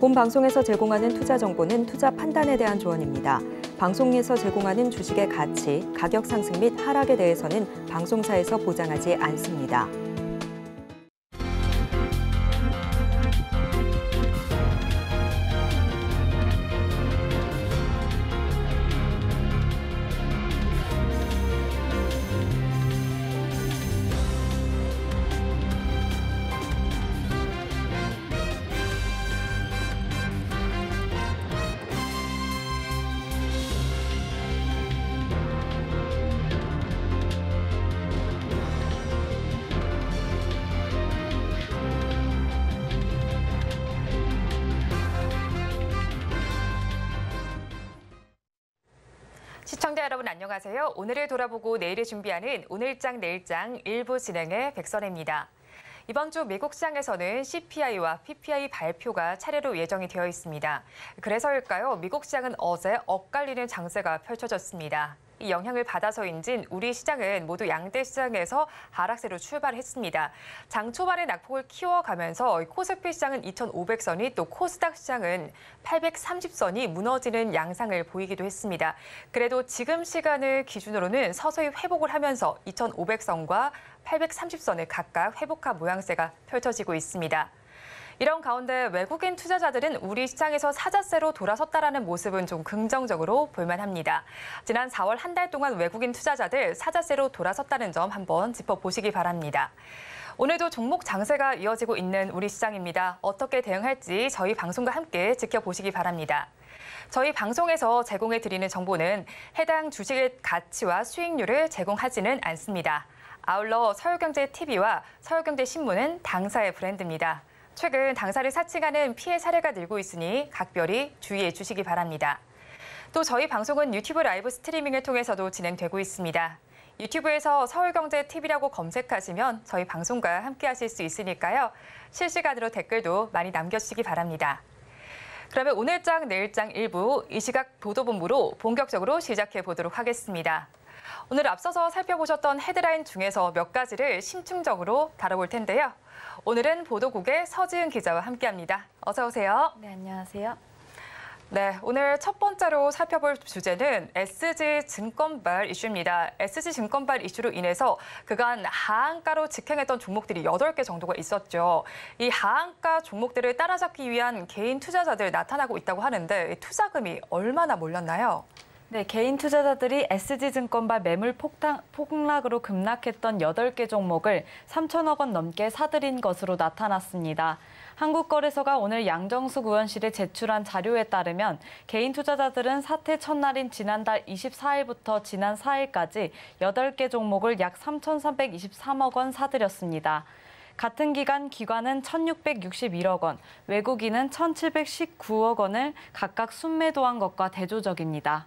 본 방송에서 제공하는 투자 정보는 투자 판단에 대한 조언입니다. 방송에서 제공하는 주식의 가치, 가격 상승 및 하락에 대해서는 방송사에서 보장하지 않습니다. 시청자 여러분 안녕하세요. 오늘을 돌아보고 내일을 준비하는 오늘장 내일장 일부 진행의 백선혜입니다. 이번 주 미국 시장에서는 CPI와 PPI 발표가 차례로 예정이 되어 있습니다. 그래서일까요? 미국 시장은 어제 엇갈리는 장세가 펼쳐졌습니다. 이 영향을 받아서인지 우리 시장은 모두 양대 시장에서 하락세로 출발했습니다. 장 초반에 낙폭을 키워가면서 코스피 시장은 2,500선이 또 코스닥 시장은 830선이 무너지는 양상을 보이기도 했습니다. 그래도 지금 시간을 기준으로는 서서히 회복을 하면서 2,500선과 830선을 각각 회복한 모양새가 펼쳐지고 있습니다. 이런 가운데 외국인 투자자들은 우리 시장에서 사자세로 돌아섰다라는 모습은 좀 긍정적으로 볼만합니다. 지난 4월 한 달 동안 외국인 투자자들 사자세로 돌아섰다는 점 한번 짚어보시기 바랍니다. 오늘도 종목 장세가 이어지고 있는 우리 시장입니다. 어떻게 대응할지 저희 방송과 함께 지켜보시기 바랍니다. 저희 방송에서 제공해드리는 정보는 해당 주식의 가치와 수익률을 제공하지는 않습니다. 아울러 서울경제TV와 서울경제신문은 당사의 브랜드입니다. 최근 당사를 사칭하는 피해 사례가 늘고 있으니 각별히 주의해 주시기 바랍니다. 또 저희 방송은 유튜브 라이브 스트리밍을 통해서도 진행되고 있습니다. 유튜브에서 서울경제TV라고 검색하시면 저희 방송과 함께 하실 수 있으니까요. 실시간으로 댓글도 많이 남겨주시기 바랍니다. 그러면 오늘장 내일장 일부 이 시각 보도본부로 본격적으로 시작해 보도록 하겠습니다. 오늘 앞서서 살펴보셨던 헤드라인 중에서 몇 가지를 심층적으로 다뤄볼 텐데요. 오늘은 보도국의 서지은 기자와 함께합니다. 어서 오세요. 네, 안녕하세요. 네, 오늘 첫 번째로 살펴볼 주제는 SG증권발 이슈입니다. SG증권발 이슈로 인해서 그간 하한가로 직행했던 종목들이 8개 정도가 있었죠. 이 하한가 종목들을 따라잡기 위한 개인 투자자들 나타나고 있다고 하는데 투자금이 얼마나 몰렸나요? 네, 개인 투자자들이 SG증권발 매물 폭락으로 급락했던 8개 종목을 3천억 원 넘게 사들인 것으로 나타났습니다. 한국거래소가 오늘 양정숙 의원실에 제출한 자료에 따르면 개인 투자자들은 사태 첫날인 지난달 24일부터 지난 4일까지 8개 종목을 약 3,323억 원 사들였습니다. 같은 기간 기관은 1,661억 원, 외국인은 1,719억 원을 각각 순매도한 것과 대조적입니다.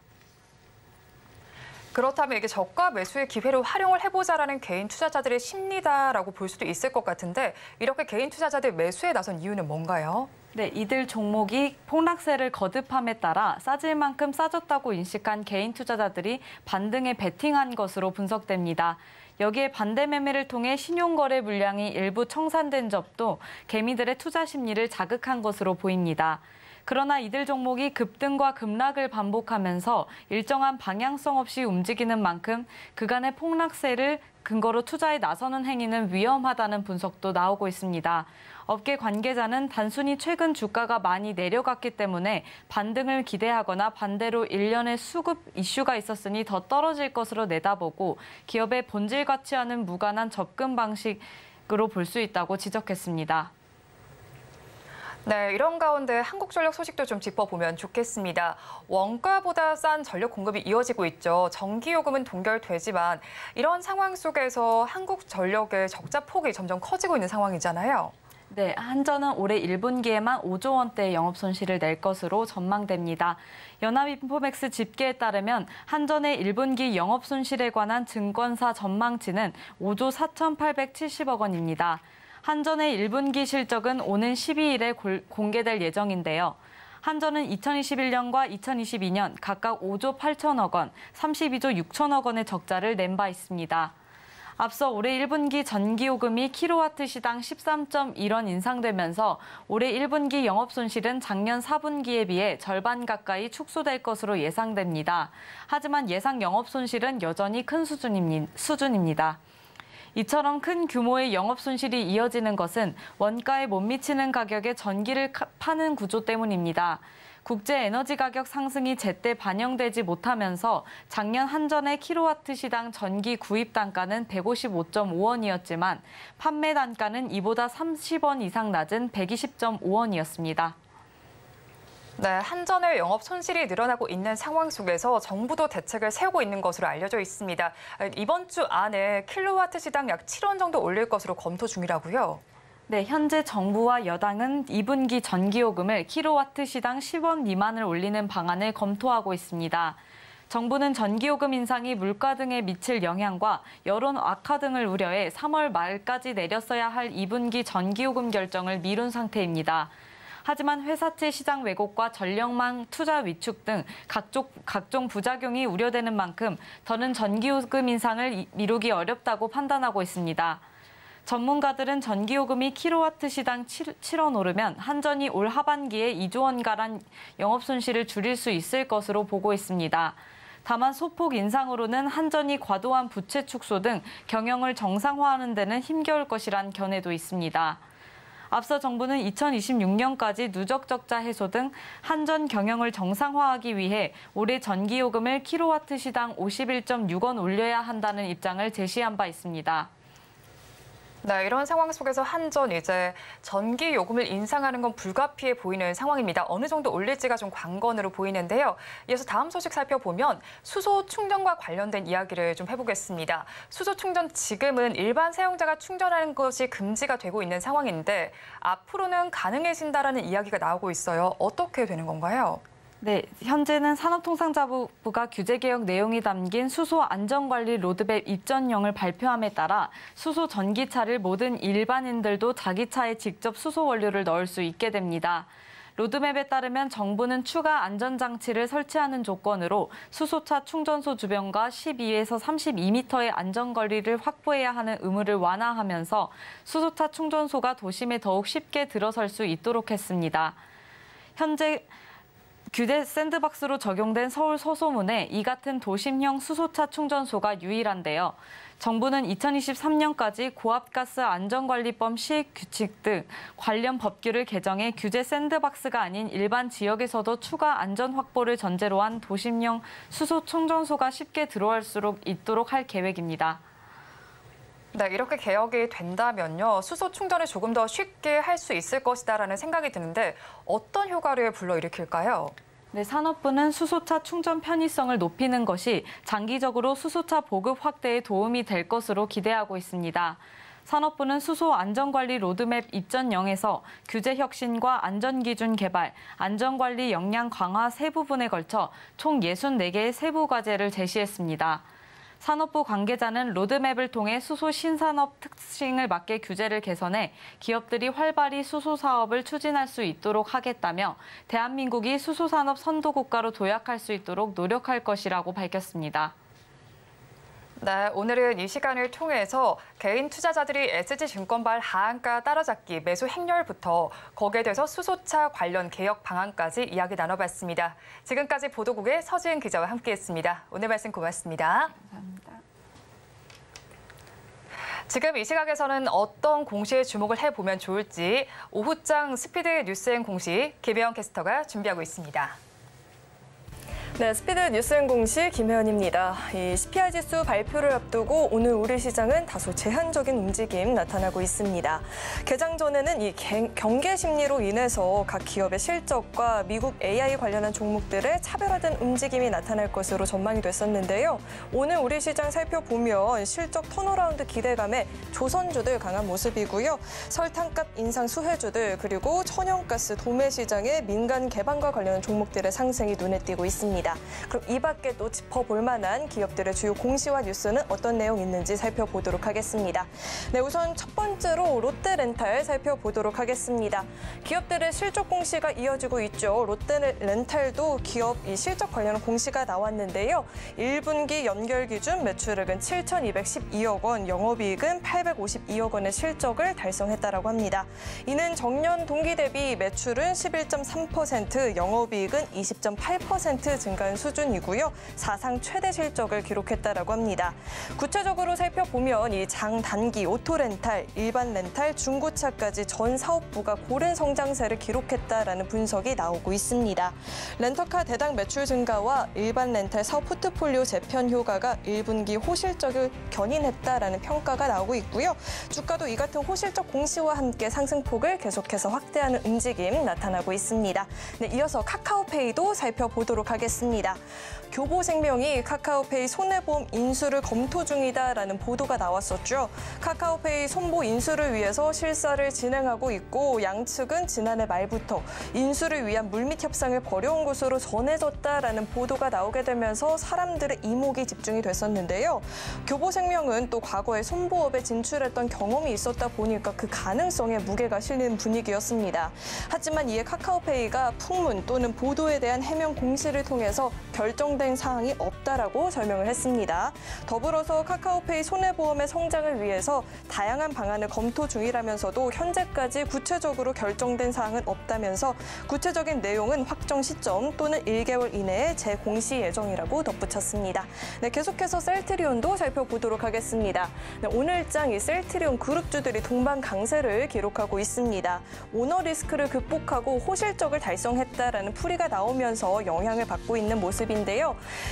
그렇다면 이게 저가 매수의 기회로 활용을 해보자라는 개인 투자자들의 심리다라고 볼 수도 있을 것 같은데 이렇게 개인 투자자들 매수에 나선 이유는 뭔가요? 네, 이들 종목이 폭락세를 거듭함에 따라 싸질 만큼 싸졌다고 인식한 개인 투자자들이 반등에 베팅한 것으로 분석됩니다. 여기에 반대 매매를 통해 신용거래 물량이 일부 청산된 점도 개미들의 투자 심리를 자극한 것으로 보입니다. 그러나 이들 종목이 급등과 급락을 반복하면서 일정한 방향성 없이 움직이는 만큼 그간의 폭락세를 근거로 투자에 나서는 행위는 위험하다는 분석도 나오고 있습니다. 업계 관계자는 단순히 최근 주가가 많이 내려갔기 때문에 반등을 기대하거나 반대로 일련의 수급 이슈가 있었으니 더 떨어질 것으로 내다보고 기업의 본질 가치와는 무관한 접근 방식으로 볼 수 있다고 지적했습니다. 네, 이런 가운데 한국전력 소식도 좀 짚어보면 좋겠습니다. 원가보다 싼 전력 공급이 이어지고 있죠. 전기요금은 동결되지만 이런 상황 속에서 한국전력의 적자 폭이 점점 커지고 있는 상황이잖아요. 네, 한전은 올해 1분기에만 5조 원대의 영업 손실을 낼 것으로 전망됩니다. 연합인포맥스 집계에 따르면 한전의 1분기 영업 손실에 관한 증권사 전망치는 5조 4,870억 원입니다. 한전의 1분기 실적은 오는 12일에 공개될 예정인데요. 한전은 2021년과 2022년 각각 5조 8천억 원, 32조 6천억 원의 적자를 낸 바 있습니다. 앞서 올해 1분기 전기요금이 킬로와트 시당 13.1원 인상되면서 올해 1분기 영업손실은 작년 4분기에 비해 절반 가까이 축소될 것으로 예상됩니다. 하지만 예상 영업손실은 여전히 큰 수준입니다. 이처럼 큰 규모의 영업손실이 이어지는 것은 원가에 못 미치는 가격에 전기를 파는 구조 때문입니다. 국제 에너지 가격 상승이 제때 반영되지 못하면서 작년 한전의 킬로와트 시당 전기 구입 단가는 155.5원이었지만 판매 단가는 이보다 30원 이상 낮은 120.5원이었습니다. 네, 한전의 영업 손실이 늘어나고 있는 상황 속에서 정부도 대책을 세우고 있는 것으로 알려져 있습니다. 이번 주 안에 킬로와트 시당 약 7원 정도 올릴 것으로 검토 중이라고요. 네, 현재 정부와 여당은 2분기 전기요금을 킬로와트 시당 10원 미만을 올리는 방안을 검토하고 있습니다. 정부는 전기요금 인상이 물가 등에 미칠 영향과 여론 악화 등을 우려해 3월 말까지 내렸어야 할 2분기 전기요금 결정을 미룬 상태입니다. 하지만 회사채 시장 왜곡과 전력망 투자 위축 등 각종 부작용이 우려되는 만큼 더는 전기요금 인상을 미루기 어렵다고 판단하고 있습니다. 전문가들은 전기요금이 킬로와트 시당 7원 오르면 한전이 올 하반기에 2조 원가량 영업손실을 줄일 수 있을 것으로 보고 있습니다. 다만 소폭 인상으로는 한전이 과도한 부채 축소 등 경영을 정상화하는 데는 힘겨울 것이란 견해도 있습니다. 앞서 정부는 2026년까지 누적 적자 해소 등 한전 경영을 정상화하기 위해 올해 전기요금을 킬로와트 시당 51.6원 올려야 한다는 입장을 제시한 바 있습니다. 네, 이런 상황 속에서 한전 이제 전기 요금을 인상하는 건 불가피해 보이는 상황입니다. 어느 정도 올릴지가 좀 관건으로 보이는데요. 이어서 다음 소식 살펴보면 수소 충전과 관련된 이야기를 좀 해보겠습니다. 수소 충전 지금은 일반 사용자가 충전하는 것이 금지가 되고 있는 상황인데 앞으로는 가능해진다라는 이야기가 나오고 있어요. 어떻게 되는 건가요? 네, 현재는 산업통상자부가 규제개혁 내용이 담긴 수소 안전관리 로드맵 입전령을 발표함에 따라 수소 전기차를 모든 일반인들도 자기 차에 직접 수소 원료를 넣을 수 있게 됩니다. 로드맵에 따르면 정부는 추가 안전장치를 설치하는 조건으로 수소차 충전소 주변과 12에서 32m의 안전거리를 확보해야 하는 의무를 완화하면서 수소차 충전소가 도심에 더욱 쉽게 들어설 수 있도록 했습니다. 현재 규제 샌드박스로 적용된 서울 서소문에 이 같은 도심형 수소차 충전소가 유일한데요. 정부는 2023년까지 고압가스 안전관리법 시행 규칙 등 관련 법규를 개정해 규제 샌드박스가 아닌 일반 지역에서도 추가 안전 확보를 전제로 한 도심형 수소 충전소가 쉽게 들어올 수 있도록 할 계획입니다. 네, 이렇게 개혁이 된다면요. 수소 충전을 조금 더 쉽게 할 수 있을 것이다라는 생각이 드는데 어떤 효과를 불러일으킬까요? 네, 산업부는 수소차 충전 편의성을 높이는 것이 장기적으로 수소차 보급 확대에 도움이 될 것으로 기대하고 있습니다. 산업부는 수소 안전관리 로드맵 입전령에서 규제 혁신과 안전기준 개발, 안전관리 역량 강화 세 부분에 걸쳐 총 64개의 세부 과제를 제시했습니다. 산업부 관계자는 로드맵을 통해 수소 신산업 특징을 맞게 규제를 개선해 기업들이 활발히 수소 사업을 추진할 수 있도록 하겠다며 대한민국이 수소 산업 선도 국가로 도약할 수 있도록 노력할 것이라고 밝혔습니다. 네, 오늘은 이 시간을 통해서 개인 투자자들이 SG증권발 하한가 따라잡기 매수 행렬부터 거기에 대해서 수소차 관련 개혁 방안까지 이야기 나눠봤습니다. 지금까지 보도국의 서지은 기자와 함께했습니다. 오늘 말씀 고맙습니다. 감사합니다. 지금 이 시각에서는 어떤 공시에 주목을 해보면 좋을지 오후장 스피드 뉴스엔 공시 김혜영 캐스터가 준비하고 있습니다. 네, 스피드 뉴스엔 공시 김혜연입니다. 이 CPI 지수 발표를 앞두고 오늘 우리 시장은 다소 제한적인 움직임 나타나고 있습니다. 개장 전에는 이 경계 심리로 인해서 각 기업의 실적과 미국 AI 관련한 종목들의 차별화된 움직임이 나타날 것으로 전망이 됐었는데요. 오늘 우리 시장 살펴보면 실적 턴어라운드 기대감에 조선주들 강한 모습이고요. 설탕값 인상 수혜주들 그리고 천연가스 도매 시장의 민간 개방과 관련한 종목들의 상승이 눈에 띄고 있습니다. 있습니다. 그럼 이 밖에 또 짚어볼 만한 기업들의 주요 공시와 뉴스는 어떤 내용 있는지 살펴보도록 하겠습니다. 네, 우선 첫 번째로 롯데렌탈 살펴보도록 하겠습니다. 기업들의 실적 공시가 이어지고 있죠. 롯데렌탈도 기업 이 실적 관련 공시가 나왔는데요. 1분기 연결 기준 매출액은 7,212억 원, 영업이익은 852억 원의 실적을 달성했다라고 합니다. 이는 전년 동기 대비 매출은 11.3%, 영업이익은 20.8% 증가한 수준이고요. 사상 최대 실적을 기록했다라고 합니다. 구체적으로 살펴보면 이 장단기 오토렌탈, 일반 렌탈, 중고차까지 전 사업부가 고른 성장세를 기록했다라는 분석이 나오고 있습니다. 렌터카 대당 매출 증가와 일반 렌탈 사업 포트폴리오 재편 효과가 1분기 호실적을 견인했다라는 평가가 나오고 있고요. 주가도 이 같은 호실적 공시와 함께 상승폭을 계속해서 확대하는 움직임 나타나고 있습니다. 네, 이어서 카카오페이도 살펴보도록 하겠습니다. 교보생명이 카카오페이 손해보험 인수를 검토 중이다라는 보도가 나왔었죠. 카카오페이 손보 인수를 위해서 실사를 진행하고 있고 양측은 지난해 말부터 인수를 위한 물밑 협상을 벌여온 것으로 전해졌다라는 보도가 나오게 되면서 사람들의 이목이 집중이 됐었는데요. 교보생명은 또 과거에 손보업에 진출했던 경험이 있었다 보니까 그 가능성에 무게가 실리는 분위기였습니다. 하지만 이에 카카오페이가 풍문 또는 보도에 대한 해명 공시를 통해서 결정된 사항이 없다라고 설명을 했습니다. 더불어서 카카오페이 손해보험의 성장을 위해서 다양한 방안을 검토 중이라면서도 현재까지 구체적으로 결정된 사항은 없다면서 구체적인 내용은 확정 시점 또는 1개월 이내에 재공시 예정이라고 덧붙였습니다. 네, 계속해서 셀트리온도 살펴보도록 하겠습니다. 네, 오늘장 이 셀트리온 그룹주들이 동반 강세를 기록하고 있습니다. 오너 리스크를 극복하고 호실적을 달성했다라는 풀이가 나오면서 영향을 받고 있는 모습인데요.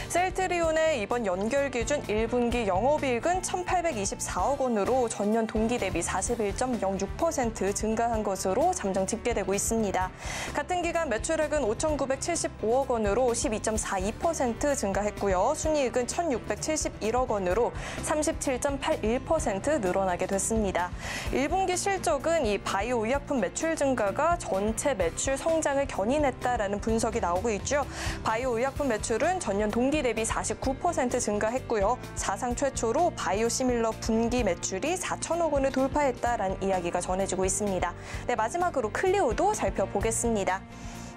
셀트리온의 이번 연결 기준 1분기 영업이익은 1,824억 원으로 전년 동기 대비 41.06% 증가한 것으로 잠정 집계되고 있습니다. 같은 기간 매출액은 5,975억 원으로 12.42% 증가했고요. 순이익은 1,671억 원으로 37.81% 늘어나게 됐습니다. 1분기 실적은 이 바이오 의약품 매출 증가가 전체 매출 성장을 견인했다라는 분석이 나오고 있죠. 바이오 의약품 매출은 전년 동기 대비 49% 증가했고요. 사상 최초로 바이오시밀러 분기 매출이 4천억 원을 돌파했다라는 이야기가 전해지고 있습니다. 네, 마지막으로 클리오도 살펴보겠습니다.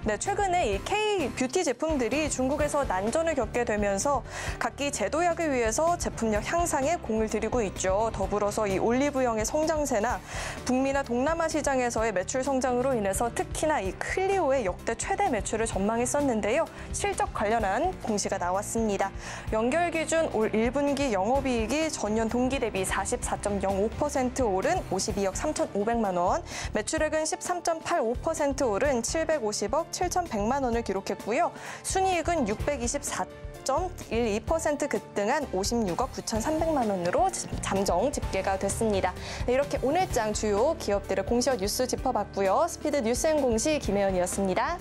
네, 최근에 이 K-뷰티 제품들이 중국에서 난전을 겪게 되면서 각기 제도약을 위해서 제품력 향상에 공을 들이고 있죠. 더불어서 이 올리브영의 성장세나 북미나 동남아 시장에서의 매출 성장으로 인해서 특히나 이 클리오의 역대 최대 매출을 전망했었는데요. 실적 관련한 공시가 나왔습니다. 연결 기준 올 1분기 영업이익이 전년 동기 대비 44.05% 오른 52억 3,500만 원, 매출액은 13.85% 오른 750억 7,100만 원을 기록했고요. 순이익은 624.12% 급등한 56억 9,300만 원으로 잠정 집계가 됐습니다. 네, 이렇게 오늘장 주요 기업들의 공시와 뉴스 짚어봤고요. 스피드 뉴스앤공시 김혜연이었습니다.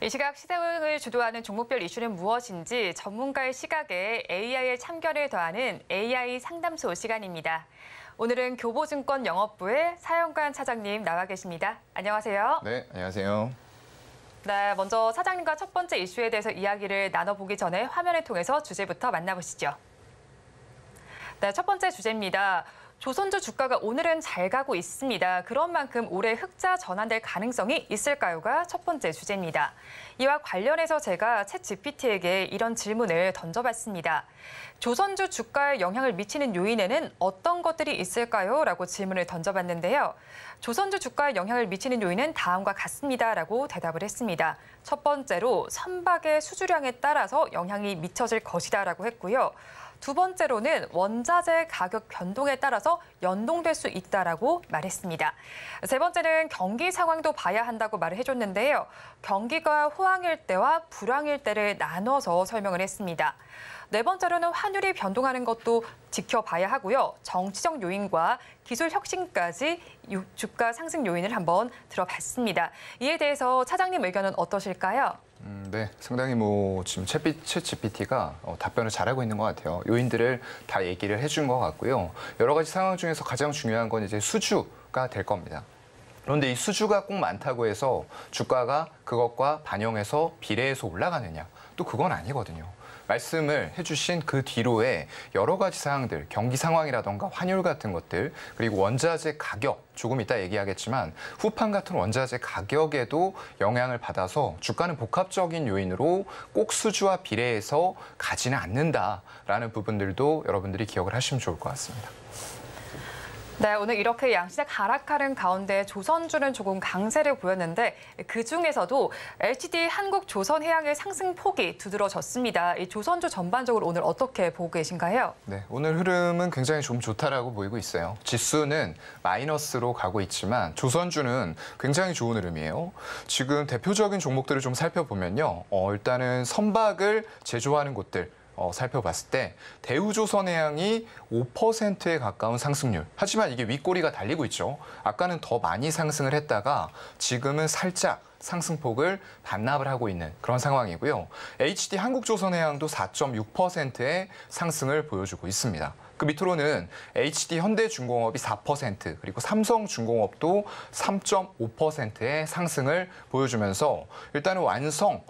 이 시각 시장을 주도하는 종목별 이슈는 무엇인지 전문가의 시각에 AI의 참견을 더하는 AI 상담소 시간입니다. 오늘은 교보증권 영업부의 사영관 차장님 나와 계십니다. 안녕하세요. 네, 안녕하세요. 네, 먼저 사장님과 첫 번째 이슈에 대해서 이야기를 나눠보기 전에 화면을 통해서 주제부터 만나보시죠. 네, 첫 번째 주제입니다. 조선주 주가가 오늘은 잘 가고 있습니다. 그런 만큼 올해 흑자 전환될 가능성이 있을까요가 첫 번째 주제입니다. 이와 관련해서 제가 챗GPT에게 이런 질문을 던져봤습니다. 조선주 주가에 영향을 미치는 요인에는 어떤 것들이 있을까요? 라고 질문을 던져봤는데요. 조선주 주가에 영향을 미치는 요인은 다음과 같습니다. 라고 대답을 했습니다. 첫 번째로 선박의 수주량에 따라서 영향이 미쳐질 것이다 라고 했고요. 두 번째로는 원자재 가격 변동에 따라서 연동될 수 있다라고 말했습니다. 세 번째는 경기 상황도 봐야 한다고 말을 해줬는데요. 경기가 호황일 때와 불황일 때를 나눠서 설명을 했습니다. 네 번째로는 환율이 변동하는 것도 지켜봐야 하고요. 정치적 요인과 기술 혁신까지 주가 상승 요인을 한번 들어봤습니다. 이에 대해서 차장님 의견은 어떠실까요? 네, 상당히 지금 챗GPT가 답변을 잘하고 있는 것 같아요. 요인들을 다 얘기를 해준 것 같고요. 여러 가지 상황 중에서 가장 중요한 건 이제 수주가 될 겁니다. 그런데 이 수주가 꼭 많다고 해서 주가가 그것과 반영해서 비례해서 올라가느냐? 또 그건 아니거든요. 말씀을 해주신 그 뒤로의 여러 가지 사항들, 경기 상황이라던가 환율 같은 것들, 그리고 원자재 가격, 조금 이따 얘기하겠지만 후판 같은 원자재 가격에도 영향을 받아서 주가는 복합적인 요인으로 꼭 수주와 비례해서 가지는 않는다라는 부분들도 여러분들이 기억을 하시면 좋을 것 같습니다. 네, 오늘 이렇게 양시장 하락하는 가운데 조선주는 조금 강세를 보였는데 그중에서도 LCD 한국조선해양의 상승폭이 두드러졌습니다. 이 조선주 전반적으로 오늘 어떻게 보고 계신가요? 네, 오늘 흐름은 굉장히 좀 좋다라고 보이고 있어요. 지수는 마이너스로 가고 있지만 조선주는 굉장히 좋은 흐름이에요. 지금 대표적인 종목들을 좀 살펴보면요. 일단은 선박을 제조하는 곳들 살펴봤을 때 대우조선해양이 5%에 가까운 상승률. 하지만 이게 윗꼬리가 달리고 있죠. 아까는 더 많이 상승을 했다가 지금은 살짝 상승폭을 반납을 하고 있는 그런 상황이고요. HD 한국조선해양도 4.6%의 상승을 보여주고 있습니다. 그 밑으로는 HD 현대중공업이 4%, 그리고 삼성중공업도 3.5%의 상승을 보여주면서 일단은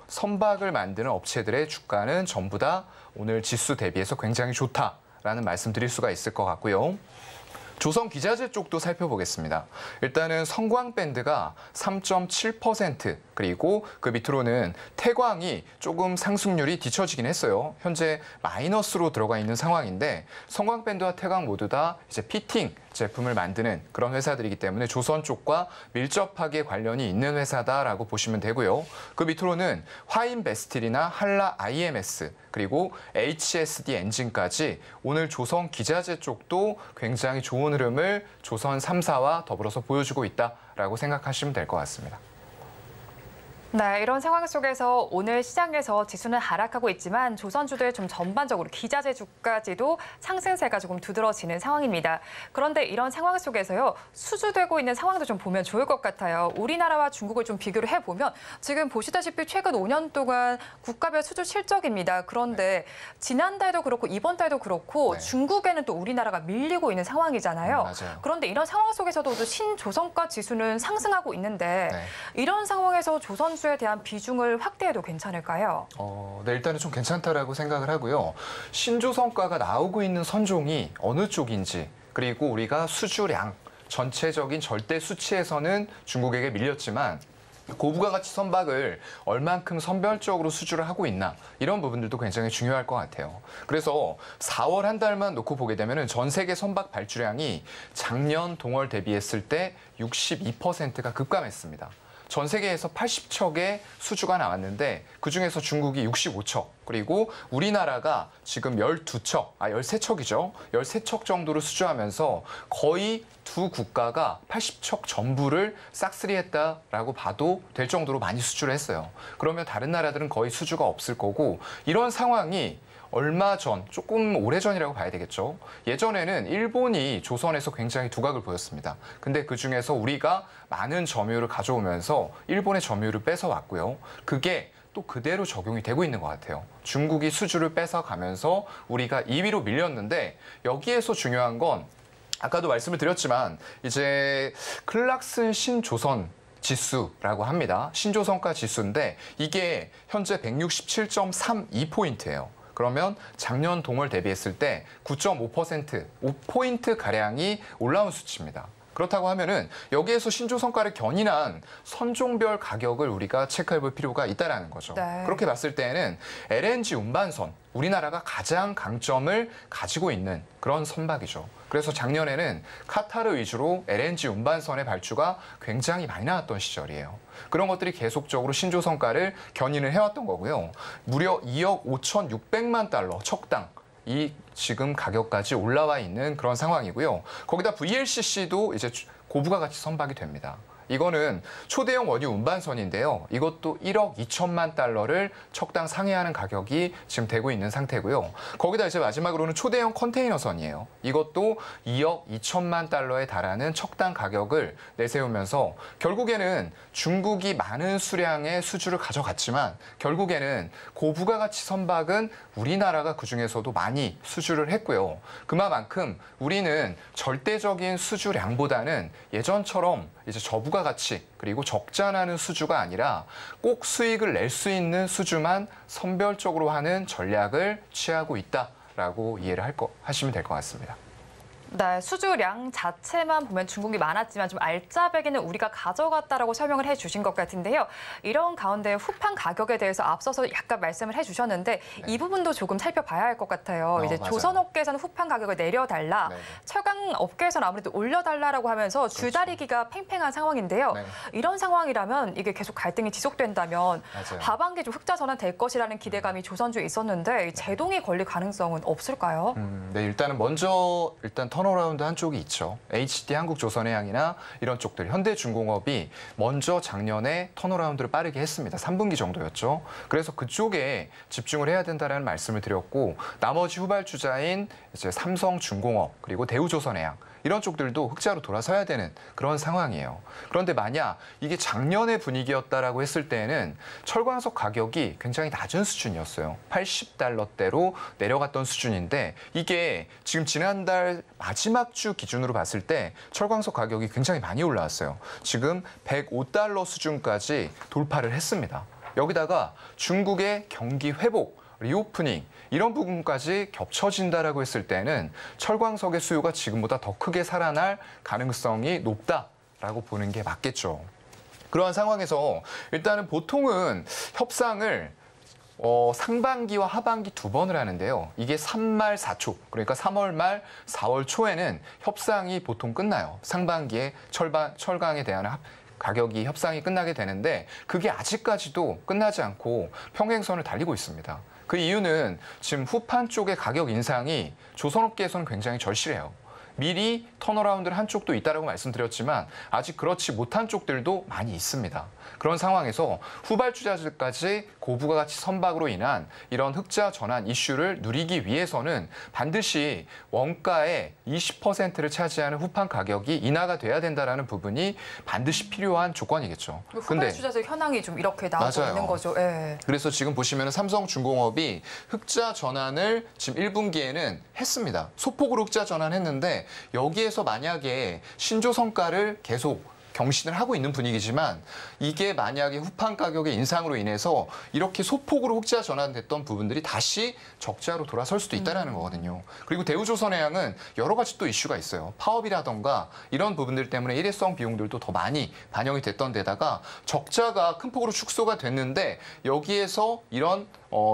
선박을 만드는 업체들의 주가는 전부 다 오늘 지수 대비해서 굉장히 좋다라는 말씀 드릴 수가 있을 것 같고요. 조선기자재 쪽도 살펴보겠습니다. 일단은 성광밴드가 3.7%, 그리고 그 밑으로는 태광이 조금 상승률이 뒤처지긴 했어요. 현재 마이너스로 들어가 있는 상황인데 성광밴드와 태광 모두 다 이제 피팅 제품을 만드는 그런 회사들이기 때문에 조선 쪽과 밀접하게 관련이 있는 회사다라고 보시면 되고요. 그 밑으로는 화인베스틸이나 한라 IMS, 그리고 HSD 엔진까지 오늘 조선 기자재 쪽도 굉장히 좋은 흐름을 조선 3사와 더불어서 보여주고 있다라고 생각하시면 될 것 같습니다. 네, 이런 상황 속에서 오늘 시장에서 지수는 하락하고 있지만 조선주들 좀 전반적으로 기자재 주까지도 상승세가 조금 두드러지는 상황입니다. 그런데 이런 상황 속에서요, 수주되고 있는 상황도 좀 보면 좋을 것 같아요. 우리나라와 중국을 좀 비교를 해보면 지금 보시다시피 최근 5년 동안 국가별 수주 실적입니다. 그런데 지난달도 그렇고 이번 달도 그렇고 중국에는 또 우리나라가 밀리고 있는 상황이잖아요. 맞아요. 그런데 이런 상황 속에서도 신조선가 지수는 상승하고 있는데 이런 상황에서 조선주 에 대한 비중을 확대해도 괜찮을까요? 네, 일단은 좀 괜찮다라고 생각을 하고요. 신조선가가 나오고 있는 선종이 어느 쪽인지, 그리고 우리가 수주량, 전체적인 절대 수치에서는 중국에게 밀렸지만 고부가가치 선박을 얼만큼 선별적으로 수주를 하고 있나, 이런 부분들도 굉장히 중요할 것 같아요. 그래서 4월 한 달만 놓고 보게 되면 전 세계 선박 발주량이 작년 동월 대비했을 때 62%가 급감했습니다. 전 세계에서 80척의 수주가 나왔는데 그중에서 중국이 65척, 그리고 우리나라가 지금 13척이죠. 13척 정도를 수주하면서 거의 두 국가가 80척 전부를 싹쓸이했다라고 봐도 될 정도로 많이 수주를 했어요. 그러면 다른 나라들은 거의 수주가 없을 거고, 이런 상황이 얼마 전, 조금 오래전이라고 봐야 되겠죠. 예전에는 일본이 조선에서 굉장히 두각을 보였습니다. 근데 그중에서 우리가 많은 점유율을 가져오면서 일본의 점유율을 뺏어왔고요. 그게 또 그대로 적용이 되고 있는 것 같아요. 중국이 수주를 뺏어가면서 우리가 2위로 밀렸는데 여기에서 중요한 건 아까도 말씀을 드렸지만 이제 클락슨 신조선 지수라고 합니다. 신조선가 지수인데 이게 현재 167.32포인트예요. 그러면 작년 동월 대비했을 때 9.5%, 5포인트 가량이 올라온 수치입니다. 그렇다고 하면은 여기에서 신조선가를 견인한 선종별 가격을 우리가 체크해 볼 필요가 있다는 거죠. 네. 그렇게 봤을 때는 LNG 운반선, 우리나라가 가장 강점을 가지고 있는 그런 선박이죠. 그래서 작년에는 카타르 위주로 LNG 운반선의 발주가 굉장히 많이 나왔던 시절이에요. 그런 것들이 계속적으로 신조선가를 견인을 해왔던 거고요. 무려 2억 5,600만 달러 척당. 이 지금 가격까지 올라와 있는 그런 상황이고요. 거기다 VLCC도 이제 고부가 가치 선박이 됩니다. 이거는 초대형 원유 운반선인데요. 이것도 1억 2천만 달러를 척당 상회하는 가격이 지금 되고 있는 상태고요. 거기다 이제 마지막으로는 초대형 컨테이너선이에요. 이것도 2억 2천만 달러에 달하는 척당 가격을 내세우면서 결국에는 중국이 많은 수량의 수주를 가져갔지만 결국에는 고부가가치 선박은 우리나라가 그중에서도 많이 수주를 했고요. 그만큼 우리는 절대적인 수주량보다는 예전처럼 이제 저부가가치 그리고 적자나는 수주가 아니라 꼭 수익을 낼 수 있는 수주만 선별적으로 하는 전략을 취하고 있다라고 이해를 하시면 될 것 같습니다. 네, 수주량 자체만 보면 중국이 많았지만 좀 알짜배기는 우리가 가져갔다라고 설명을 해주신 것 같은데요. 이런 가운데 후판 가격에 대해서 앞서서 약간 말씀을 해주셨는데 네. 이 부분도 조금 살펴봐야 할 것 같아요. 이제 맞아요. 조선업계에서는 후판 가격을 내려달라, 네. 철강업계에서는 아무래도 올려달라라고 하면서 그렇죠. 줄다리기가 팽팽한 상황인데요. 네. 이런 상황이라면 이게 계속 갈등이 지속된다면 맞아요. 하반기 좀 흑자 전환될 것이라는 기대감이 조선주에 있었는데 제동이 걸릴 가능성은 없을까요? 네, 일단 턴어라운드 한쪽이 있죠. HD 한국조선해양이나 이런 쪽들, 현대중공업이 먼저 작년에 턴어라운드를 빠르게 했습니다. 3분기 정도였죠. 그래서 그쪽에 집중을 해야 된다는 말씀을 드렸고 나머지 후발주자인 이제 삼성중공업 그리고 대우조선해양 이런 쪽들도 흑자로 돌아서야 되는 그런 상황이에요. 그런데 만약 이게 작년의 분위기였다라고 했을 때에는 철광석 가격이 굉장히 낮은 수준이었어요. 80달러대로 내려갔던 수준인데 이게 지금 지난달 마지막 주 기준으로 봤을 때 철광석 가격이 굉장히 많이 올라왔어요. 지금 105달러 수준까지 돌파를 했습니다. 여기다가 중국의 경기 회복, 리오프닝 이런 부분까지 겹쳐진다라고 했을 때는 철광석의 수요가 지금보다 더 크게 살아날 가능성이 높다라고 보는 게 맞겠죠. 그러한 상황에서 일단은 보통은 협상을 상반기와 하반기 두 번을 하는데요. 이게 3말 4초, 그러니까 3월 말 4월 초에는 협상이 보통 끝나요. 상반기에 철강에 대한 가격이 협상이 끝나게 되는데 그게 아직까지도 끝나지 않고 평행선을 달리고 있습니다. 그 이유는 지금 후판 쪽의 가격 인상이 조선업계에서는 굉장히 절실해요. 미리 턴어라운드를 한 쪽도 있다라고 말씀드렸지만 아직 그렇지 못한 쪽들도 많이 있습니다. 그런 상황에서 후발주자들까지 고부가가치 선박으로 인한 이런 흑자 전환 이슈를 누리기 위해서는 반드시 원가의 20%를 차지하는 후판 가격이 인하가 돼야 된다는 부분이 반드시 필요한 조건이겠죠. 후발주자들 현황이 좀 이렇게 나오고 맞아요. 있는 거죠. 예. 그래서 지금 보시면 삼성중공업이 흑자 전환을 지금 1분기에는 했습니다. 소폭으로 흑자 전환했는데 여기에서 만약에 신조선가를 계속 경신을 하고 있는 분위기지만 이게 만약에 후판 가격의 인상으로 인해서 이렇게 소폭으로 흑자 전환됐던 부분들이 다시 적자로 돌아설 수도 있다는 거거든요. 그리고 대우조선해양은 여러 가지 또 이슈가 있어요. 파업이라던가 이런 부분들 때문에 일회성 비용들도 더 많이 반영이 됐던 데다가 적자가 큰 폭으로 축소가 됐는데 여기에서 이런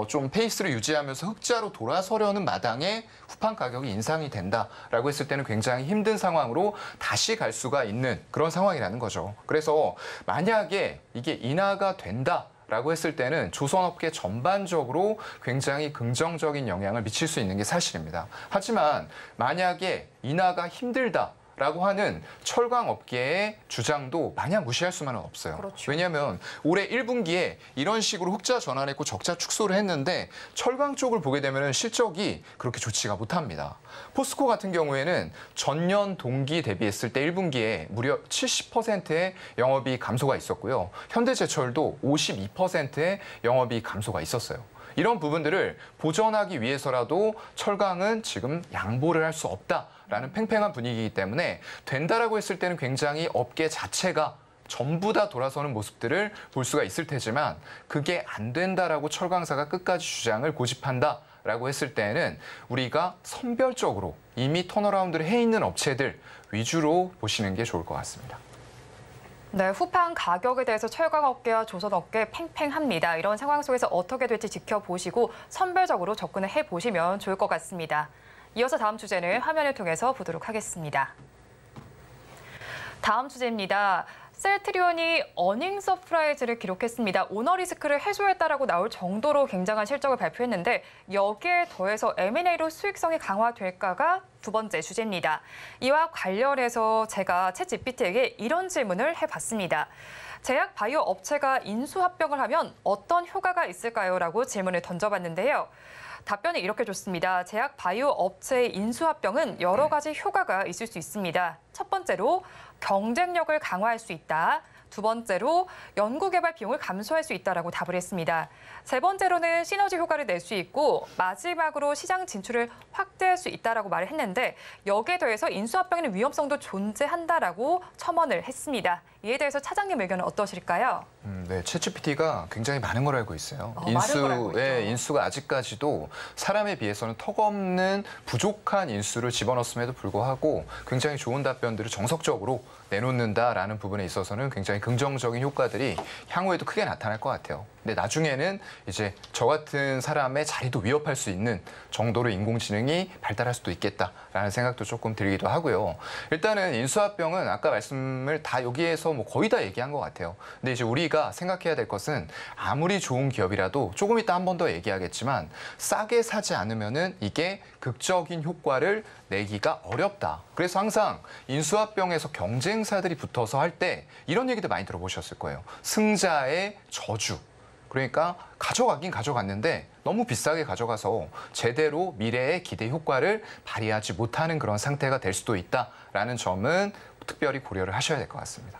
좀 페이스를 유지하면서 흑자로 돌아서려는 마당에 후판 가격이 인상이 된다라고 했을 때는 굉장히 힘든 상황으로 다시 갈 수가 있는 그런 상황이라는 거죠. 그래서 만약에 이게 인하가 된다라고 했을 때는 조선업계 전반적으로 굉장히 긍정적인 영향을 미칠 수 있는 게 사실입니다. 하지만 만약에 인하가 힘들다 라고 하는 철강업계의 주장도 마냥 무시할 수만은 없어요. 그렇죠. 왜냐하면 올해 1분기에 이런 식으로 흑자 전환했고 적자 축소를 했는데 철강 쪽을 보게 되면 실적이 그렇게 좋지가 못합니다. 포스코 같은 경우에는 전년 동기 대비했을 때 1분기에 무려 70%의 영업이익 감소가 있었고요. 현대제철도 52%의 영업이익 감소가 있었어요. 이런 부분들을 보전하기 위해서라도 철강은 지금 양보를 할 수 없다라는 팽팽한 분위기이기 때문에 된다라고 했을 때는 굉장히 업계 자체가 전부 다 돌아서는 모습들을 볼 수가 있을 테지만 그게 안 된다라고 철강사가 끝까지 주장을 고집한다라고 했을 때는 우리가 선별적으로 이미 턴어라운드를 해 있는 업체들 위주로 보시는 게 좋을 것 같습니다. 네, 후판 가격에 대해서 철강업계와 조선업계 팽팽합니다. 이런 상황 속에서 어떻게 될지 지켜보시고 선별적으로 접근을 해보시면 좋을 것 같습니다. 이어서 다음 주제는 화면을 통해서 보도록 하겠습니다. 다음 주제입니다. 셀트리온이 어닝 서프라이즈를 기록했습니다. 오너 리스크를 해소했다라고 나올 정도로 굉장한 실적을 발표했는데 여기에 더해서 M&A로 수익성이 강화될까가 두 번째 주제입니다. 이와 관련해서 제가 챗GPT에게 이런 질문을 해봤습니다. 제약 바이오 업체가 인수합병을 하면 어떤 효과가 있을까요? 라고 질문을 던져봤는데요. 답변이 이렇게 줬습니다. 제약 바이오 업체의 인수합병은 여러 가지 효과가 있을 수 있습니다. 첫 번째로 경쟁력을 강화할 수 있다. 두 번째로 연구개발 비용을 감소할 수 있다라고 답을 했습니다. 세 번째로는 시너지 효과를 낼 수 있고 마지막으로 시장 진출을 확대할 수 있다라고 말을 했는데 여기에 더해서 인수합병의 위험성도 존재한다라고 첨언을 했습니다. 이에 대해서 차장님 의견은 어떠실까요? 네, 챗GPT가 굉장히 많은 걸 알고 있어요. 많은 걸 알고 있죠. 인수가 아직까지도 사람에 비해서는 턱없는 부족한 인수를 집어넣었음에도 불구하고 굉장히 좋은 답변들을 정석적으로 내놓는다라는 부분에 있어서는 굉장히 긍정적인 효과들이 향후에도 크게 나타날 것 같아요. 근데 나중에는 이제 저 같은 사람의 자리도 위협할 수 있는 정도로 인공지능이 발달할 수도 있겠다라는 생각도 조금 들기도 하고요. 일단은 인수합병은 아까 말씀을 다 여기에서 뭐 거의 다 얘기한 것 같아요. 근데 이제 우리가 생각해야 될 것은 아무리 좋은 기업이라도 조금 이따 한 번 더 얘기하겠지만 싸게 사지 않으면은 이게 극적인 효과를 내기가 어렵다. 그래서 항상 인수합병에서 경쟁사들이 붙어서 할 때 이런 얘기도 많이 들어보셨을 거예요. 승자의 저주. 그러니까 가져가긴 가져갔는데 너무 비싸게 가져가서 제대로 미래의 기대 효과를 발휘하지 못하는 그런 상태가 될 수도 있다라는 점은 특별히 고려를 하셔야 될 것 같습니다.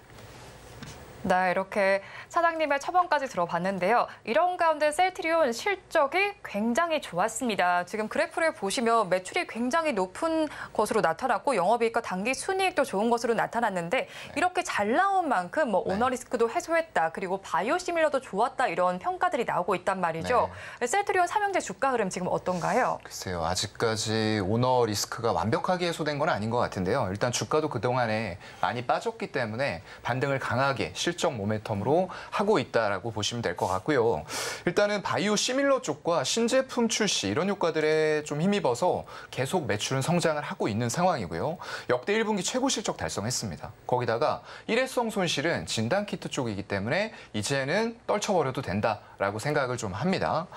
네, 이렇게 사장님의 첨언까지 들어봤는데요. 이런 가운데 셀트리온 실적이 굉장히 좋았습니다. 지금 그래프를 보시면 매출이 굉장히 높은 것으로 나타났고 영업이익과 당기 순이익도 좋은 것으로 나타났는데 이렇게 잘 나온 만큼 뭐 오너 리스크도 해소했다. 그리고 바이오 시밀러도 좋았다. 이런 평가들이 나오고 있단 말이죠. 셀트리온 삼형제 주가 흐름 지금 어떤가요? 글쎄요. 아직까지 오너 리스크가 완벽하게 해소된 건 아닌 것 같은데요. 일단 주가도 그동안에 많이 빠졌기 때문에 반등을 강하게 실적 모멘텀으로 하고 있다라고 보시면 될 것 같고요. 일단은 바이오 시밀러 쪽과 신제품 출시 이런 효과들에 좀 힘입어서 계속 매출은 성장을 하고 있는 상황이고요. 역대 1분기 최고 실적 달성했습니다. 거기다가 일회성 손실은 진단키트 쪽이기 때문에 이제는 떨쳐버려도 된다라고 생각을 좀 합니다.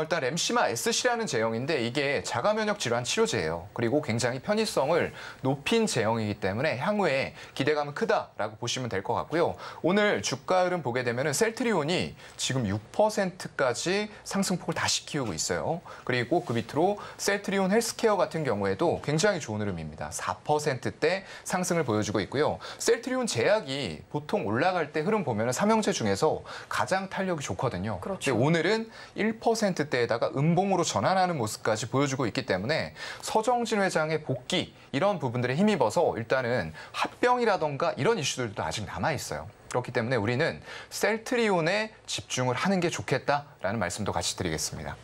일단 램시마 SC라는 제형인데 이게 자가면역 질환 치료제예요. 그리고 굉장히 편의성을 높인 제형이기 때문에 향후에 기대감은 크다라고 보시면 될 것 같고요. 오늘 주가 흐름 보게 되면 셀트리온이 지금 6%까지 상승폭을 다시 키우고 있어요. 그리고 그 밑으로 셀트리온 헬스케어 같은 경우에도 굉장히 좋은 흐름입니다. 4%대 상승을 보여주고 있고요. 셀트리온 제약이 보통 올라갈 때 흐름 보면 삼형제 중에서 가장 탄력이 좋거든요. 그렇죠. 근데 오늘은 1%대에다가 음봉으로 전환하는 모습까지 보여주고 있기 때문에 서정진 회장의 복귀 이런 부분들에 힘입어서 일단은 합병이라던가 이런 이슈들도 아직 남아있어요. 그렇기 때문에 우리는 셀트리온에 집중을 하는 게 좋겠다라는 말씀도 같이 드리겠습니다.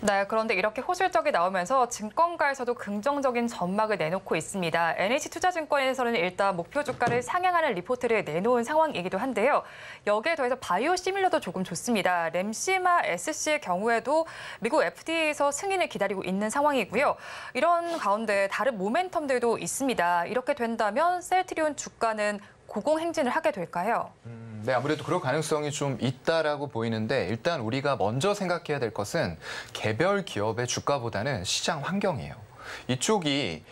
네, 그런데 이렇게 호실적이 나오면서 증권가에서도 긍정적인 전망을 내놓고 있습니다. NH투자증권에서는 일단 목표 주가를 상향하는 리포트를 내놓은 상황이기도 한데요. 여기에 더해서 바이오 시밀러도 조금 좋습니다. 램시마 SC의 경우에도 미국 FDA에서 승인을 기다리고 있는 상황이고요. 이런 가운데 다른 모멘텀들도 있습니다. 이렇게 된다면 셀트리온 주가는 고공행진을 하게 될까요? 네, 아무래도 그럴 가능성이 좀 있다라고 보이는데 일단 우리가 먼저 생각해야 될 것은 개별 기업의 주가보다는 시장 환경이에요. 이쪽이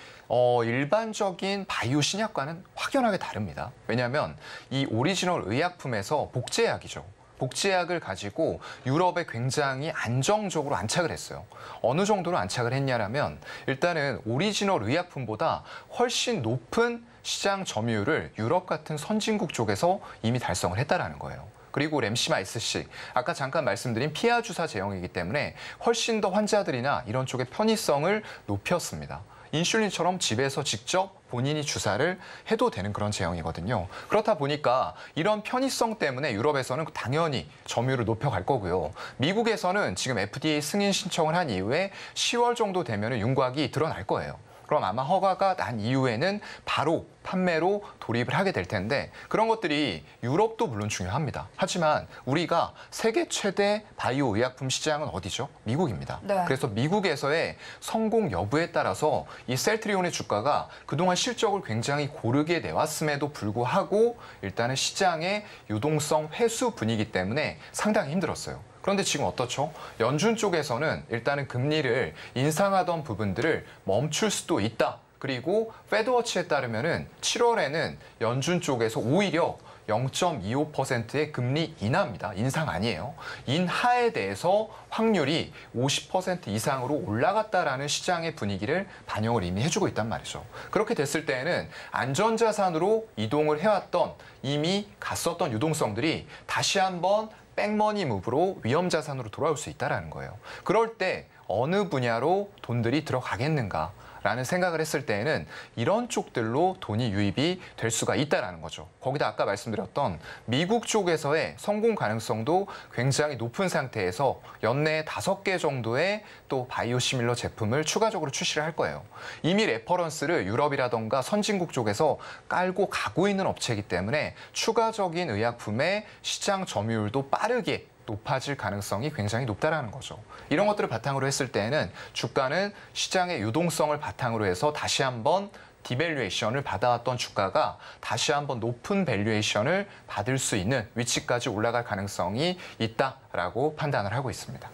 일반적인 바이오 신약과는 확연하게 다릅니다. 왜냐하면 이 오리지널 의약품에서 복제약이죠. 복제약을 가지고 유럽에 굉장히 안정적으로 안착을 했어요. 어느 정도로 안착을 했냐라면 일단은 오리지널 의약품보다 훨씬 높은 시장 점유율을 유럽 같은 선진국 쪽에서 이미 달성을 했다라는 거예요. 그리고 램시마이스식, 아까 잠깐 말씀드린 피하 주사 제형이기 때문에 훨씬 더 환자들이나 이런 쪽의 편의성을 높였습니다. 인슐린처럼 집에서 직접 본인이 주사를 해도 되는 그런 제형이거든요. 그렇다 보니까 이런 편의성 때문에 유럽에서는 당연히 점유율을 높여갈 거고요. 미국에서는 지금 FDA 승인 신청을 한 이후에 10월 정도 되면 윤곽이 드러날 거예요. 그럼 아마 허가가 난 이후에는 바로 판매로 돌입을 하게 될 텐데 그런 것들이 유럽도 물론 중요합니다. 하지만 우리가 세계 최대 바이오 의약품 시장은 어디죠? 미국입니다. 네. 그래서 미국에서의 성공 여부에 따라서 이 셀트리온의 주가가 그동안 실적을 굉장히 고르게 내왔음에도 불구하고 일단은 시장의 유동성 회수 분위기 때문에 상당히 힘들었어요. 그런데 지금 어떻죠? 연준 쪽에서는 일단은 금리를 인상하던 부분들을 멈출 수도 있다. 그리고 페드워치에 따르면은 7월에는 연준 쪽에서 오히려 0.25%의 금리 인하입니다. 인상 아니에요. 인하에 대해서 확률이 50% 이상으로 올라갔다라는 시장의 분위기를 반영을 이미 해주고 있단 말이죠. 그렇게 됐을 때에는 안전자산으로 이동을 해왔던 이미 갔었던 유동성들이 다시 한번 백머니 무브로 위험자산으로 돌아올 수 있다는 거예요. 그럴 때 어느 분야로 돈들이 들어가겠는가라는 생각을 했을 때에는 이런 쪽들로 돈이 유입이 될 수가 있다는 거죠. 거기다 아까 말씀드렸던 미국 쪽에서의 성공 가능성도 굉장히 높은 상태에서 연내에 5개 정도의 또 바이오시밀러 제품을 추가적으로 출시를 할 거예요. 이미 레퍼런스를 유럽이라던가 선진국 쪽에서 깔고 가고 있는 업체이기 때문에 추가적인 의약품의 시장 점유율도 빠르게 높아질 가능성이 굉장히 높다라는 거죠. 이런 것들을 바탕으로 했을 때에는 주가는 시장의 유동성을 바탕으로 해서 다시 한번 디밸류에이션을 받아왔던 주가가 다시 한번 높은 밸류에이션을 받을 수 있는 위치까지 올라갈 가능성이 있다라고 판단을 하고 있습니다.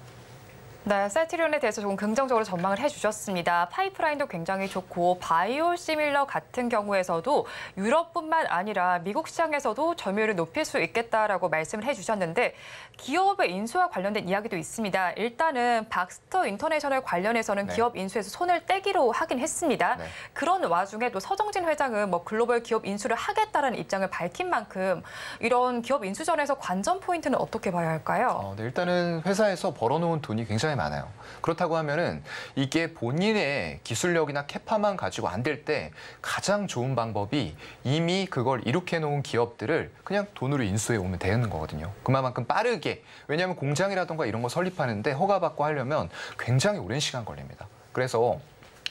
네, 셀트리온에 대해서 조금 긍정적으로 전망을 해주셨습니다. 파이프라인도 굉장히 좋고 바이오시밀러 같은 경우에서도 유럽뿐만 아니라 미국 시장에서도 점유율을 높일 수 있겠다라고 말씀을 해주셨는데 기업의 인수와 관련된 이야기도 있습니다. 일단은 박스터 인터내셔널 관련해서는 네. 기업 인수에서 손을 떼기로 하긴 했습니다. 네. 그런 와중에 또 서정진 회장은 뭐 글로벌 기업 인수를 하겠다라는 입장을 밝힌 만큼 이런 기업 인수전에서 관전 포인트는 어떻게 봐야 할까요? 네, 일단은 회사에서 벌어놓은 돈이 굉장히 많아요. 그렇다고 하면은 이게 본인의 기술력이나 캐파만 가지고 안 될 때 가장 좋은 방법이 이미 그걸 이룩해 놓은 기업들을 그냥 돈으로 인수해 오면 되는 거거든요. 그만큼 빠르게. 왜냐하면 공장이라던가 이런 거 설립하는데 허가받고 하려면 굉장히 오랜 시간 걸립니다. 그래서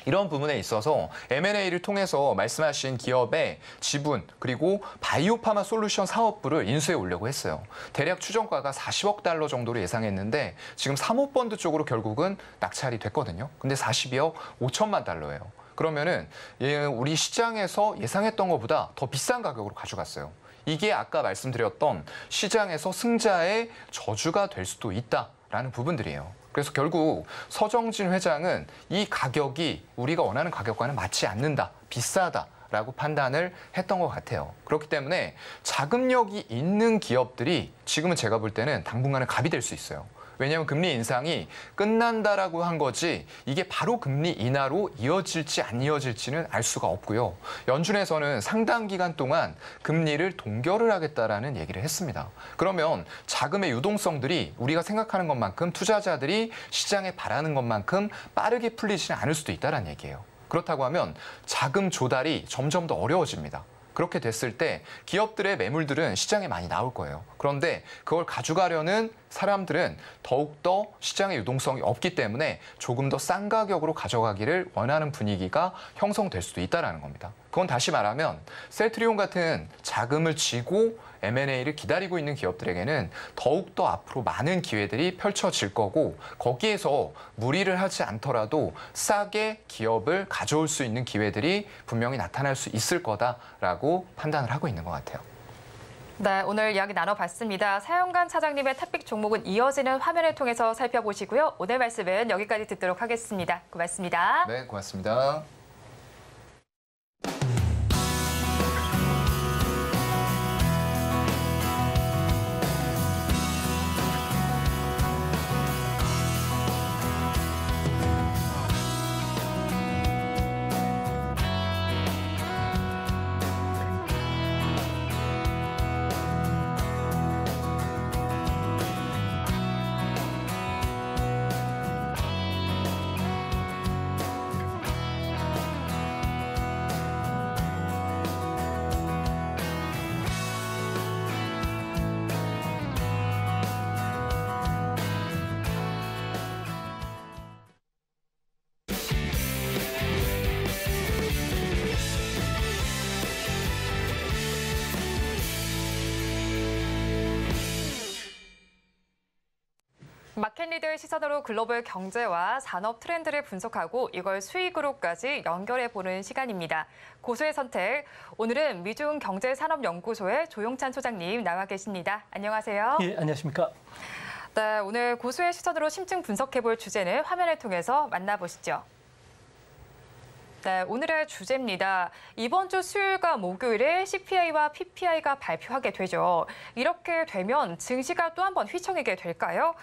이런 부분에 있어서 M&A를 통해서 말씀하신 기업의 지분 그리고 바이오파마 솔루션 사업부를 인수해 오려고 했어요. 대략 추정가가 40억 달러 정도로 예상했는데 지금 사모펀드 쪽으로 결국은 낙찰이 됐거든요. 근데 42억 5천만 달러예요. 그러면은 우리 시장에서 예상했던 것보다 더 비싼 가격으로 가져갔어요. 이게 아까 말씀드렸던 시장에서 승자의 저주가 될 수도 있다라는 부분들이에요. 그래서 결국 서정진 회장은 이 가격이 우리가 원하는 가격과는 맞지 않는다, 비싸다라고 판단을 했던 것 같아요. 그렇기 때문에 자금력이 있는 기업들이 지금은 제가 볼 때는 당분간은 갑이 될 수 있어요. 왜냐하면 금리 인상이 끝난다라고 한 거지 이게 바로 금리 인하로 이어질지 안 이어질지는 알 수가 없고요. 연준에서는 상당 기간 동안 금리를 동결을 하겠다라는 얘기를 했습니다. 그러면 자금의 유동성들이 우리가 생각하는 것만큼 투자자들이 시장에 바라는 것만큼 빠르게 풀리지는 않을 수도 있다는 얘기예요. 그렇다고 하면 자금 조달이 점점 더 어려워집니다. 그렇게 됐을 때 기업들의 매물들은 시장에 많이 나올 거예요. 그런데 그걸 가져가려는 사람들은 더욱더 시장의 유동성이 없기 때문에 조금 더 싼 가격으로 가져가기를 원하는 분위기가 형성될 수도 있다는 겁니다. 그건 다시 말하면 셀트리온 같은 자금을 쥐고 M&A를 기다리고 있는 기업들에게는 더욱더 앞으로 많은 기회들이 펼쳐질 거고 거기에서 무리를 하지 않더라도 싸게 기업을 가져올 수 있는 기회들이 분명히 나타날 수 있을 거다라고 판단을 하고 있는 것 같아요. 네, 오늘 이야기 나눠봤습니다. 사연관 차장님의 탑픽 종목은 이어지는 화면을 통해서 살펴보시고요. 오늘 말씀은 여기까지 듣도록 하겠습니다. 고맙습니다. 네, 고맙습니다. 마켓리드의 시선으로 글로벌 경제와 산업 트렌드를 분석하고 이걸 수익으로까지 연결해보는 시간입니다. 고수의 선택. 오늘은 미중 경제산업연구소의 조용찬 소장님 나와 계십니다. 안녕하세요. 예, 안녕하십니까. 네, 오늘 고수의 시선으로 심층 분석해볼 주제는 화면을 통해서 만나보시죠. 네, 오늘의 주제입니다. 이번 주 수요일과 목요일에 CPI와 PPI가 발표하게 되죠. 이렇게 되면 증시가 또 한 번 휘청이게 될까요?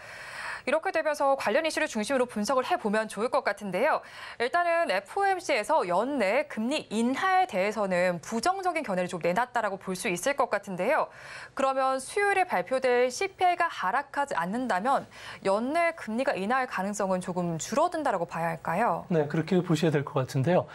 이렇게 되면서 관련 이슈를 중심으로 분석을 해보면 좋을 것 같은데요. 일단은 FOMC에서 연내 금리 인하에 대해서는 부정적인 견해를 좀 내놨다라고 볼 수 있을 것 같은데요. 그러면 수요일에 발표될 CPI가 하락하지 않는다면 연내 금리가 인하할 가능성은 조금 줄어든다라고 봐야 할까요? 네, 그렇게 보셔야 될 것 같은데요.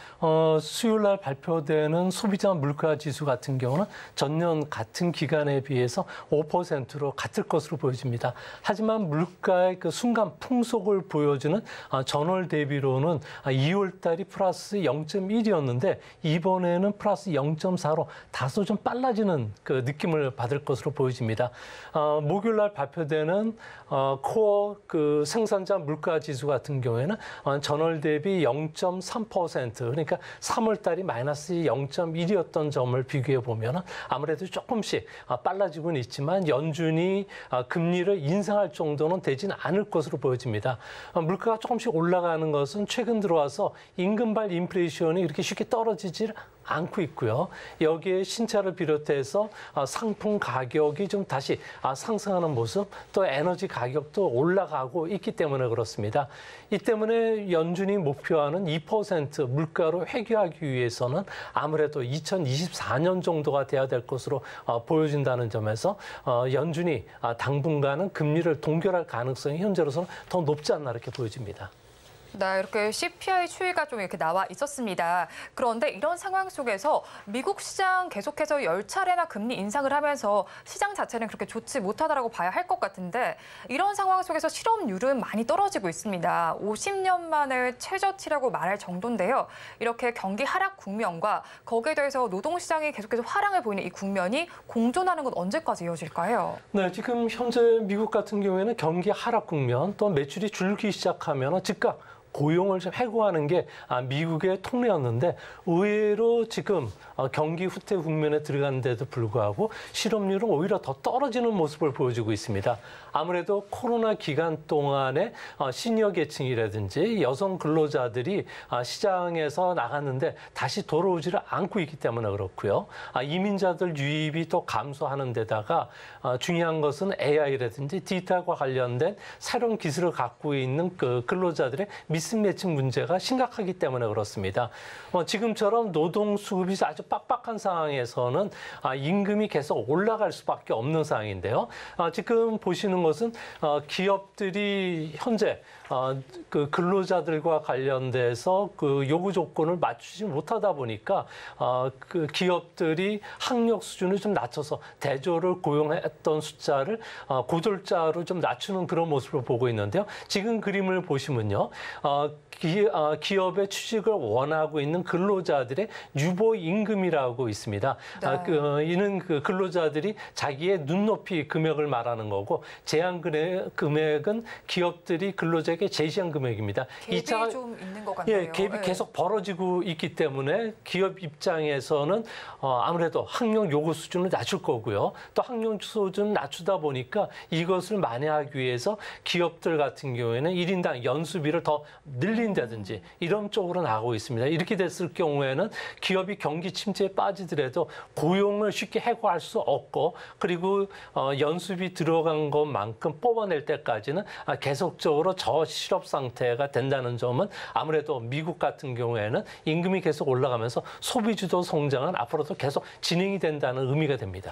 수요일 날 발표되는 소비자 물가 지수 같은 경우는 전년 같은 기간에 비해서 5%로 같을 것으로 보여집니다. 하지만 물가의 그 순간 풍속을 보여주는 전월 대비로는 2월 달이 플러스 0.1이었는데 이번에는 플러스 0.4로 다소 좀 빨라지는 그 느낌을 받을 것으로 보여집니다. 목요일 날 발표되는 코어 그 생산자 물가 지수 같은 경우에는 전월 대비 0.3% 그러니까 3월 달이 마이너스 0.1이었던 점을 비교해 보면 아무래도 조금씩 빨라지고는 있지만 연준이 금리를 인상할 정도는 되지는 않을 것으로 보여집니다. 물가가 조금씩 올라가는 것은 최근 들어와서 임금발 인플레이션이 이렇게 쉽게 떨어지질 않고 있고요. 여기에 신차를 비롯해서 상품 가격이 좀 다시 상승하는 모습, 또 에너지 가격도 올라가고 있기 때문에 그렇습니다. 이 때문에 연준이 목표하는 2% 물가로 회귀하기 위해서는 아무래도 2024년 정도가 돼야 될 것으로 보여진다는 점에서 연준이 당분간은 금리를 동결할 가능성이 현재로서는 더 높지 않나 이렇게 보여집니다. 네, 이렇게 CPI 추이가 좀 이렇게 나와 있었습니다. 그런데 이런 상황 속에서 미국 시장 계속해서 10차례나 금리 인상을 하면서 시장 자체는 그렇게 좋지 못하다라고 봐야 할 것 같은데 이런 상황 속에서 실업률은 많이 떨어지고 있습니다. 50년 만에 최저치라고 말할 정도인데요. 이렇게 경기 하락 국면과 거기에 대해서 노동시장이 계속해서 화랑을 보이는 이 국면이 공존하는 건 언제까지 이어질까요? 네, 지금 현재 미국 같은 경우에는 경기 하락 국면 또 매출이 줄기 시작하면 즉각 고용을 좀 해고하는 게 미국의 통례였는데 의외로 지금 경기 후퇴 국면에 들어갔는데도 불구하고 실업률은 오히려 더 떨어지는 모습을 보여주고 있습니다. 아무래도 코로나 기간 동안에 시니어 계층이라든지 여성 근로자들이 시장에서 나갔는데 다시 돌아오지를 않고 있기 때문에 그렇고요. 이민자들 유입이 또 감소하는 데다가 중요한 것은 AI라든지 디지털과 관련된 새로운 기술을 갖고 있는 그 근로자들의 미스매치 문제가 심각하기 때문에 그렇습니다. 지금처럼 노동 수급이 아주 빡빡한 상황에서는 임금이 계속 올라갈 수밖에 없는 상황인데요. 지금 보시는 것은 기업들이 현재 그 근로자들과 관련돼서 그 요구 조건을 맞추지 못하다 보니까 그 기업들이 학력 수준을 좀 낮춰서 대조를 고용했던 숫자를 고졸자로 좀 낮추는 그런 모습을 보고 있는데요. 지금 그림을 보시면요. 기업의 취직을 원하고 있는 근로자들의 유보 임금이라고 있습니다. 네. 이는 그 근로자들이 자기의 눈높이 금액을 말하는 거고 제한 금액은 기업들이 근로자에게 제시한 금액입니다. 갭이 좀 있는 것 같네요. 예, 갭이 계속 벌어지고 있기 때문에 기업 입장에서는 아무래도 학력 요구 수준을 낮출 거고요. 또 학력 수준을 낮추다 보니까 이것을 만회하기 위해서 기업들 같은 경우에는 1인당 연수비를 더 늘린다든지 이런 쪽으로 나가고 있습니다. 이렇게 됐을 경우에는 기업이 경기 침체에 빠지더라도 고용을 쉽게 해고할 수 없고 그리고 연수비 들어간 것만큼 뽑아낼 때까지는 계속적으로 저실업 상태가 된다는 점은 아무래도 미국 같은 경우에는 임금이 계속 올라가면서 소비주도 성장은 앞으로도 계속 진행이 된다는 의미가 됩니다.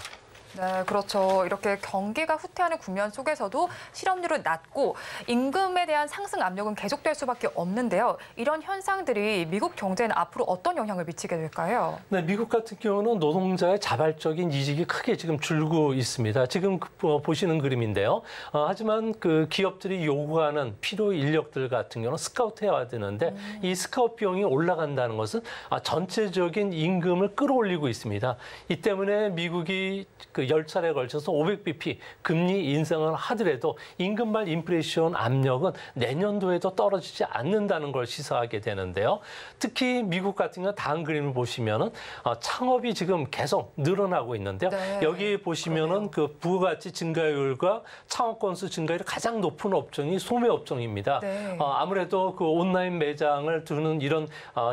네, 그렇죠. 이렇게 경기가 후퇴하는 국면 속에서도 실업률은 낮고 임금에 대한 상승 압력은 계속될 수밖에 없는데요. 이런 현상들이 미국 경제에는 앞으로 어떤 영향을 미치게 될까요? 네, 미국 같은 경우는 노동자의 자발적인 이직이 크게 지금 줄고 있습니다. 지금 보시는 그림인데요. 하지만 그 기업들이 요구하는 필요 인력들 같은 경우는 스카우트해야 되는데 이 스카우트 비용이 올라간다는 것은 전체적인 임금을 끌어올리고 있습니다. 이 때문에 미국이 그 10차례에 걸쳐서 500bp 금리 인상을 하더라도 임금발 인플레이션 압력은 내년도에도 떨어지지 않는다는 걸 시사하게 되는데요. 특히 미국 같은 경우 다음 그림을 보시면은 창업이 지금 계속 늘어나고 있는데요. 네. 여기 보시면은 그 부가가치 증가율과 창업 건수 증가율이 가장 높은 업종이 소매 업종입니다. 네. 아무래도 그 온라인 매장을 두는 이런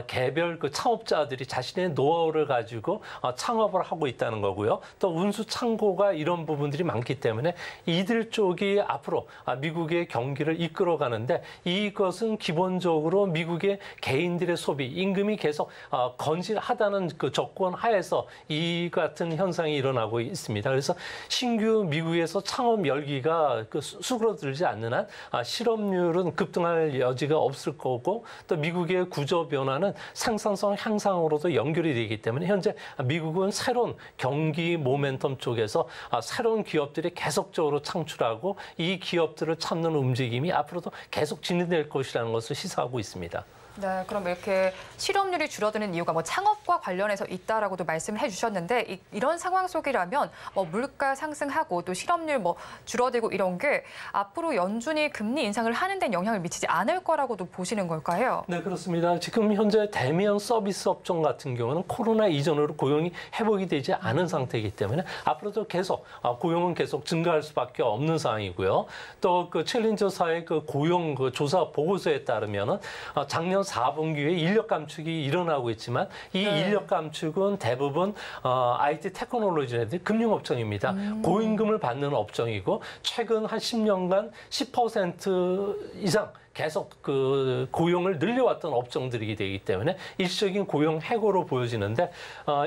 개별 그 창업자들이 자신의 노하우를 가지고 창업을 하고 있다는 거고요. 또 운수 창고가 이런 부분들이 많기 때문에 이들 쪽이 앞으로 미국의 경기를 이끌어가는데 이것은 기본적으로 미국의 개인들의 소비, 임금이 계속 건실하다는 그 조건 하에서 이 같은 현상이 일어나고 있습니다. 그래서 신규 미국에서 창업 열기가 그 수그러들지 않는 한 실업률은 급등할 여지가 없을 거고 또 미국의 구조 변화는 생산성 향상으로도 연결이 되기 때문에 현재 미국은 새로운 경기 모멘텀 쪽에서 새로운 기업들이 계속적으로 창출하고 이 기업들을 찾는 움직임이 앞으로도 계속 진행될 것이라는 것을 시사하고 있습니다. 네, 그럼 이렇게 실업률이 줄어드는 이유가 뭐 창업과 관련해서 있다라고도 말씀을 해주셨는데 이런 상황 속이라면 물가 상승하고 또 실업률 줄어들고 이런 게 앞으로 연준이 금리 인상을 하는 데 영향을 미치지 않을 거라고도 보시는 걸까요? 네, 그렇습니다. 지금 현재 대면 서비스 업종 같은 경우는 코로나 이전으로 고용이 회복이 되지 않은 상태이기 때문에 앞으로도 계속 고용은 계속 증가할 수밖에 없는 상황이고요. 또 그 챌린저사의 그 고용 그 조사 보고서에 따르면은 작년 4분기에 인력 감축이 일어나고 있지만 이 인력 감축은 대부분 IT 테크놀로지라든지 금융업종입니다. 고임금을 받는 업종이고 최근 한 10년간 10% 이상 계속 그 고용을 늘려왔던 업종들이 되기 때문에 일시적인 고용 해고로 보여지는데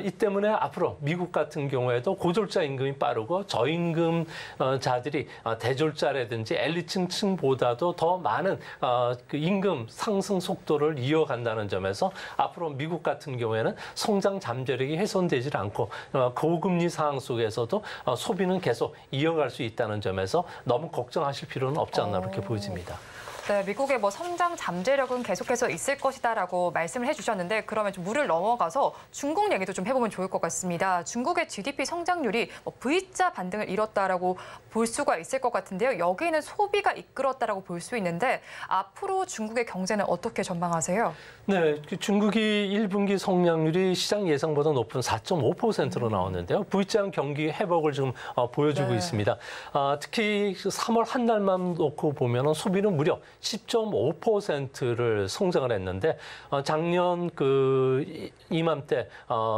이 때문에 앞으로 미국 같은 경우에도 고졸자 임금이 빠르고 저임금자들이 대졸자라든지 엘리트층보다도 더 많은 그 임금 상승 속도를 이어간다는 점에서 앞으로 미국 같은 경우에는 성장 잠재력이 훼손되지 않고 고금리 상황 속에서도 소비는 계속 이어갈 수 있다는 점에서 너무 걱정하실 필요는 없지 않나 그렇게 보여집니다. 네, 미국의 성장 잠재력은 계속해서 있을 것이다라고 말씀을 해주셨는데 그러면 좀 물을 넘어가서 중국 얘기도 좀 해보면 좋을 것 같습니다. 중국의 GDP 성장률이 V자 반등을 이뤘다라고 볼 수가 있을 것 같은데요. 여기는 소비가 이끌었다라고 볼 수 있는데 앞으로 중국의 경제는 어떻게 전망하세요? 네, 중국이 1분기 성장률이 시장 예상보다 높은 4.5%로 나왔는데요. V자 경기 회복을 지금 보여주고 있습니다. 특히 3월 한 달만 놓고 보면 소비는 무려 10.5%를 성장을 했는데 작년 그 이맘때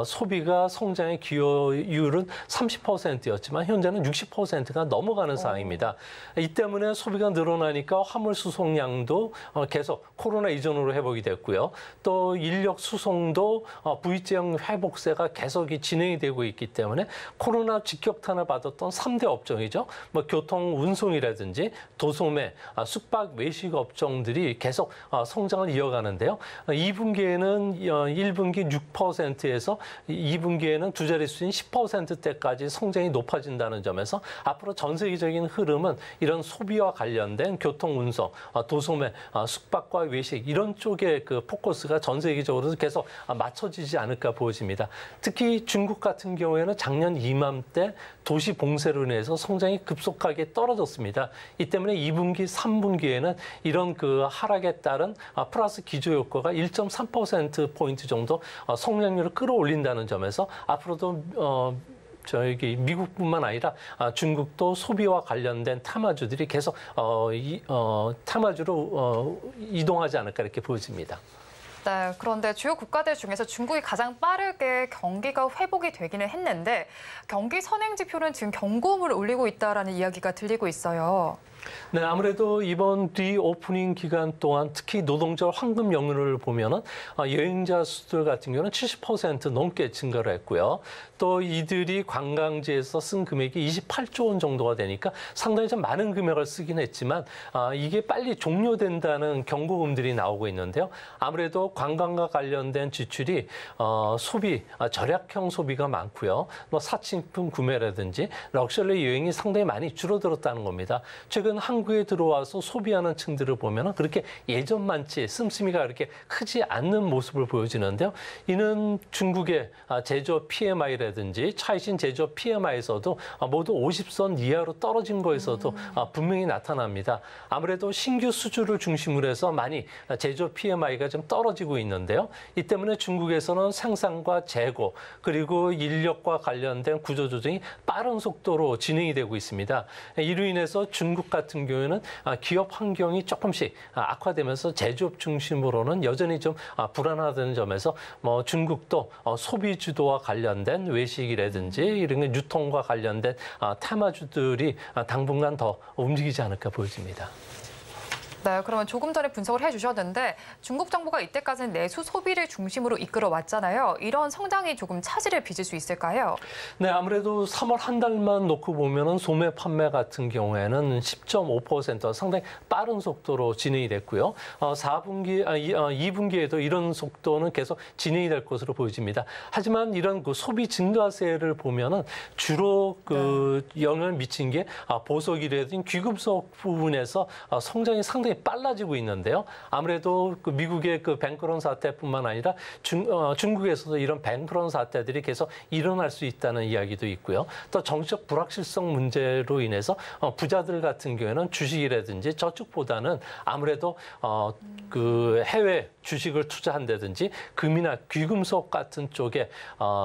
소비가 성장의 기여율은 30%였지만 현재는 60%가 넘어가는 상황입니다. 이 때문에 소비가 늘어나니까 화물 수송량도 계속 코로나 이전으로 회복이 됐고요. 또 인력 수송도 V자형 회복세가 계속이 진행이 되고 있기 때문에 코로나 직격탄을 받았던 3대 업종이죠. 교통 운송이라든지 도소매, 숙박 외식 업종들이 계속 성장을 이어가는데요. 2분기에는 1분기 6%에서 2분기에는 두 자릿수인 10%대까지 성장이 높아진다는 점에서 앞으로 전 세계적인 흐름은 이런 소비와 관련된 교통 운송, 도소매, 숙박과 외식 이런 쪽에 그 포커스가 전 세계적으로 계속 맞춰지지 않을까 보여집니다. 특히 중국 같은 경우에는 작년 이맘때 도시 봉쇄로 인해서 성장이 급속하게 떨어졌습니다. 이 때문에 2분기, 3분기에는 이런 그 하락에 따른 플러스 기저 효과가 1.3%포인트 정도 성장률을 끌어올린다는 점에서 앞으로도 저기 미국뿐만 아니라 중국도 소비와 관련된 테마주들이 계속 테마주로 이동하지 않을까 이렇게 보여집니다. 네, 그런데 주요 국가들 중에서 중국이 가장 빠르게 경기가 회복이 되기는 했는데 경기 선행 지표는 지금 경고음을 울리고 있다라는 이야기가 들리고 있어요. 네, 아무래도 이번 리오프닝 기간 동안 특히 노동절 황금 연휴를 보면은 여행자 수들 같은 경우는 70% 넘게 증가를 했고요. 또 이들이 관광지에서 쓴 금액이 28조 원 정도가 되니까 상당히 좀 많은 금액을 쓰긴 했지만 이게 빨리 종료된다는 경고음들이 나오고 있는데요. 아무래도 관광과 관련된 지출이 소비, 절약형 소비가 많고요. 뭐 사치품 구매라든지 럭셔리 여행이 상당히 많이 줄어들었다는 겁니다. 최근 한국에 들어와서 소비하는 층들을 보면 그렇게 예전만치 씀씀이가 그렇게 크지 않는 모습을 보여지는데요. 이는 중국의 제조업 PMI라든지 차이신 제조업 PMI에서도 모두 50선 이하로 떨어진 거에서도 분명히 나타납니다. 아무래도 신규 수주를 중심으로 해서 많이 제조업 PMI가 좀 떨어지고 있는데요. 이 때문에 중국에서는 생산과 재고 그리고 인력과 관련된 구조조정이 빠른 속도로 진행이 되고 있습니다. 이로 인해서 중국 같은 경우에는 기업 환경이 조금씩 악화되면서 제조업 중심으로는 여전히 좀 불안하다는 점에서 뭐 중국도 소비 주도와 관련된 외식이라든지 이런 유통과 관련된 테마주들이 당분간 더 움직이지 않을까 보여집니다. 네, 그러면 조금 전에 분석을 해주셨는데 중국 정부가 이때까지는 내수 소비를 중심으로 이끌어 왔잖아요. 이런 성장이 조금 차질을 빚을 수 있을까요? 네, 아무래도 3월 한 달만 놓고 보면은 소매 판매 같은 경우에는 10.5% 상당히 빠른 속도로 진행이 됐고요. 2분기에도 이런 속도는 계속 진행이 될 것으로 보여집니다. 하지만 이런 그 소비 증가세를 보면은 주로 그 영향을 미친 게 보석이라든지 귀금속 부분에서 성장이 상당히 빨라지고 있는데요. 아무래도 그 미국의 그 뱅크런 사태뿐만 아니라 중국에서도 이런 뱅크런 사태들이 계속 일어날 수 있다는 이야기도 있고요. 또 정치적 불확실성 문제로 인해서 부자들 같은 경우에는 주식이라든지 저축보다는 아무래도 그 해외 주식을 투자한다든지 금이나 귀금속 같은 쪽에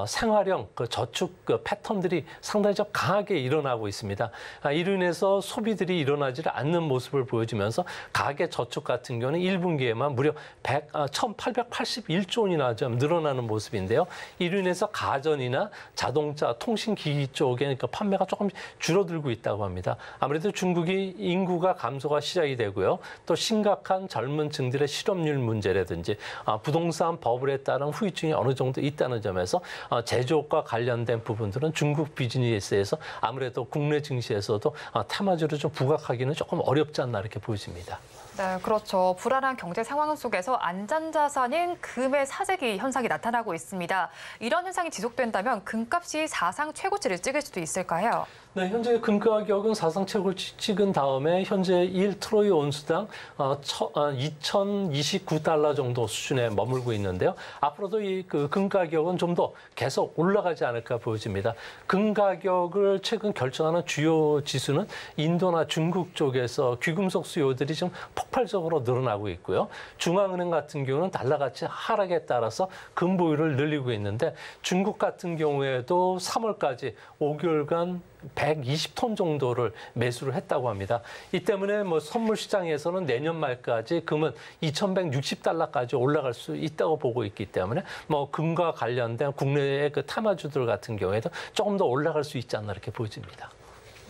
생활형 그 저축 그 패턴들이 상당히 좀 강하게 일어나고 있습니다. 이로 인해서 소비들이 일어나지 않는 모습을 보여주면서 가계 저축 같은 경우는 1분기에만 무려 1,881조 원이나 좀 늘어나는 모습인데요. 이로 인해서 가전이나 자동차, 통신기기 쪽에 그 판매가 조금 줄어들고 있다고 합니다. 아무래도 중국이 인구가 감소가 시작이 되고요. 또 심각한 젊은 층들의 실업률 문제라든지 부동산 버블에 따른 후유증이 어느 정도 있다는 점에서 제조업과 관련된 부분들은 중국 비즈니스에서 아무래도 국내 증시에서도 테마주를 좀 부각하기는 조금 어렵지 않나 이렇게 보여집니다. 네, 그렇죠. 불안한 경제 상황 속에서 안전자산인 금의 사재기 현상이 나타나고 있습니다. 이런 현상이 지속된다면 금값이 사상 최고치를 찍을 수도 있을까요? 네, 현재 금 가격은 사상 최고치 찍은 다음에 현재 1트로이 온수당 2,029달러 정도 수준에 머물고 있는데요. 앞으로도 이 그 금 가격은 좀 더 계속 올라가지 않을까 보여집니다. 금 가격을 최근 결정하는 주요 지수는 인도나 중국 쪽에서 귀금속 수요들이 좀 폭발적으로 늘어나고 있고요. 중앙은행 같은 경우는 달러가치 하락에 따라서 금 보유를 늘리고 있는데 중국 같은 경우에도 3월까지 5개월간 120톤 정도를 매수를 했다고 합니다. 이 때문에 뭐 선물 시장에서는 내년 말까지 금은 2,160달러까지 올라갈 수 있다고 보고 있기 때문에 뭐 금과 관련된 국내의 그 테마주들 같은 경우에도 조금 더 올라갈 수 있지 않나 이렇게 보여집니다.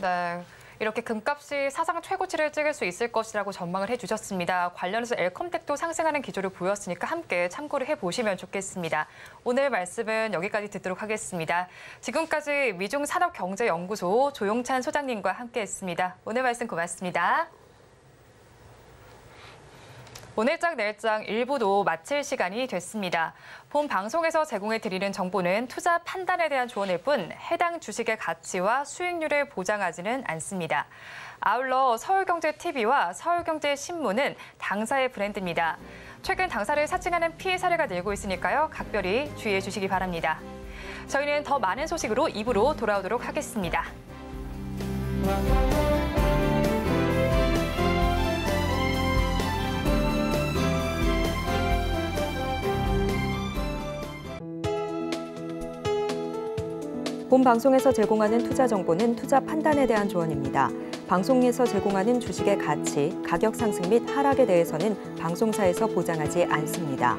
네. 이렇게 금값이 사상 최고치를 찍을 수 있을 것이라고 전망을 해주셨습니다. 관련해서 엘컴텍도 상승하는 기조를 보였으니까 함께 참고를 해보시면 좋겠습니다. 오늘 말씀은 여기까지 듣도록 하겠습니다. 지금까지 미중산업경제연구소 조용찬 소장님과 함께했습니다. 오늘 말씀 고맙습니다. 오늘장 내일장 1부도 마칠 시간이 됐습니다. 본 방송에서 제공해드리는 정보는 투자 판단에 대한 조언일 뿐 해당 주식의 가치와 수익률을 보장하지는 않습니다. 아울러 서울경제TV와 서울경제신문은 당사의 브랜드입니다. 최근 당사를 사칭하는 피해 사례가 늘고 있으니까요. 각별히 주의해 주시기 바랍니다. 저희는 더 많은 소식으로 2부로 돌아오도록 하겠습니다. 본 방송에서 제공하는 투자 정보는 투자 판단에 대한 조언입니다. 방송에서 제공하는 주식의 가치, 가격 상승 및 하락에 대해서는 방송사에서 보장하지 않습니다.